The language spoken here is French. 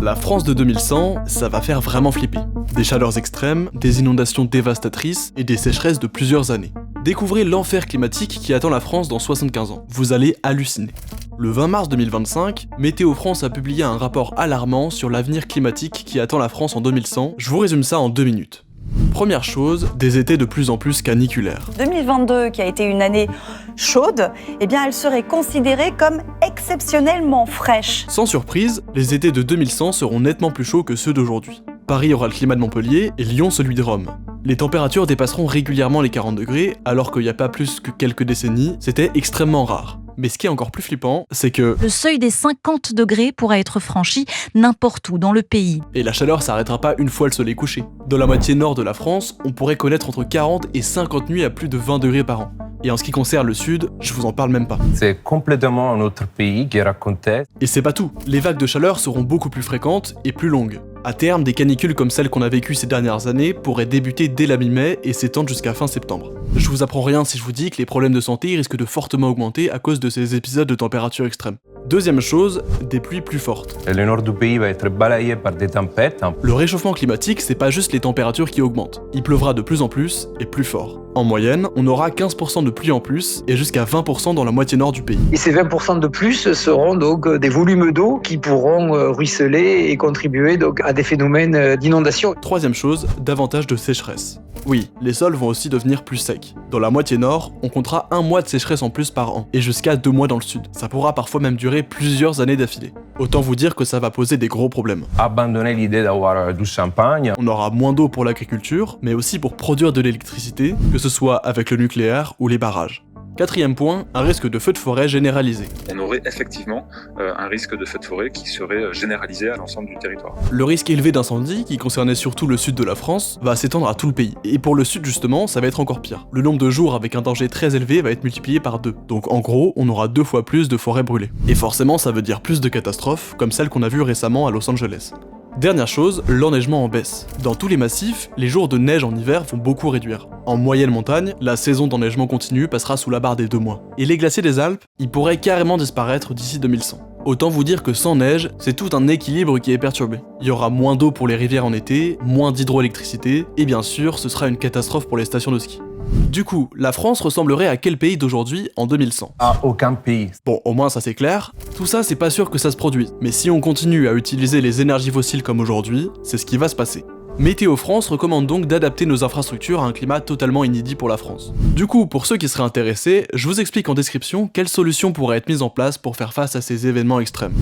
La France de 2100, ça va faire vraiment flipper. Des chaleurs extrêmes, des inondations dévastatrices et des sécheresses de plusieurs années. Découvrez l'enfer climatique qui attend la France dans 75 ans. Vous allez halluciner. Le 20 mars 2025, Météo France a publié un rapport alarmant sur l'avenir climatique qui attend la France en 2100. Je vous résume ça en 2 minutes. Première chose, des étés de plus en plus caniculaires. 2022, qui a été une année chaude, eh bien elle serait considérée comme exceptionnellement fraîche. Sans surprise, les étés de 2100 seront nettement plus chauds que ceux d'aujourd'hui. Paris aura le climat de Montpellier et Lyon celui de Rome. Les températures dépasseront régulièrement les 40 degrés, alors qu'il n'y a pas plus que quelques décennies, c'était extrêmement rare. Mais ce qui est encore plus flippant, c'est que le seuil des 50 degrés pourra être franchi n'importe où dans le pays. Et la chaleur s'arrêtera pas une fois le soleil couché. Dans la moitié nord de la France, on pourrait connaître entre 40 et 50 nuits à plus de 20 degrés par an. Et en ce qui concerne le sud, je vous en parle même pas. C'est complètement un autre pays qui racontait. Et c'est pas tout, les vagues de chaleur seront beaucoup plus fréquentes et plus longues. À terme, des canicules comme celles qu'on a vécues ces dernières années pourraient débuter dès la mi-mai et s'étendre jusqu'à fin septembre. Je vous apprends rien si je vous dis que les problèmes de santé risquent de fortement augmenter à cause de ces épisodes de température extrême. Deuxième chose, des pluies plus fortes. Le nord du pays va être balayé par des tempêtes. Le réchauffement climatique, c'est pas juste les températures qui augmentent. Il pleuvra de plus en plus et plus fort. En moyenne, on aura 15% de pluie en plus et jusqu'à 20% dans la moitié nord du pays. Et ces 20% de plus seront donc des volumes d'eau qui pourront ruisseler et contribuer donc à des phénomènes d'inondation. Troisième chose, davantage de sécheresse. Oui, les sols vont aussi devenir plus secs. Dans la moitié nord, on comptera 1 mois de sécheresse en plus par an, et jusqu'à 2 mois dans le sud. Ça pourra parfois même durer plusieurs années d'affilée. Autant vous dire que ça va poser des gros problèmes. Abandonner l'idée d'avoir du champagne. On aura moins d'eau pour l'agriculture, mais aussi pour produire de l'électricité, que ce soit avec le nucléaire ou les barrages. Quatrième point, un risque de feu de forêt généralisé. On aurait effectivement un risque de feu de forêt qui serait généralisé à l'ensemble du territoire. Le risque élevé d'incendie, qui concernait surtout le sud de la France, va s'étendre à tout le pays. Et pour le sud justement, ça va être encore pire. Le nombre de jours avec un danger très élevé va être multiplié par 2. Donc en gros, on aura 2 fois plus de forêts brûlées. Et forcément, ça veut dire plus de catastrophes, comme celle qu'on a vue récemment à Los Angeles. Dernière chose, l'enneigement en baisse. Dans tous les massifs, les jours de neige en hiver vont beaucoup réduire. En moyenne montagne, la saison d'enneigement continu passera sous la barre des 2 mois. Et les glaciers des Alpes, ils pourraient carrément disparaître d'ici 2100. Autant vous dire que sans neige, c'est tout un équilibre qui est perturbé. Il y aura moins d'eau pour les rivières en été, moins d'hydroélectricité, et bien sûr, ce sera une catastrophe pour les stations de ski. Du coup, la France ressemblerait à quel pays d'aujourd'hui en 2100 ? À aucun pays. Bon, au moins ça c'est clair. Tout ça, c'est pas sûr que ça se produise. Mais si on continue à utiliser les énergies fossiles comme aujourd'hui, c'est ce qui va se passer. Météo France recommande donc d'adapter nos infrastructures à un climat totalement inédit pour la France. Du coup, pour ceux qui seraient intéressés, je vous explique en description quelles solutions pourraient être mises en place pour faire face à ces événements extrêmes.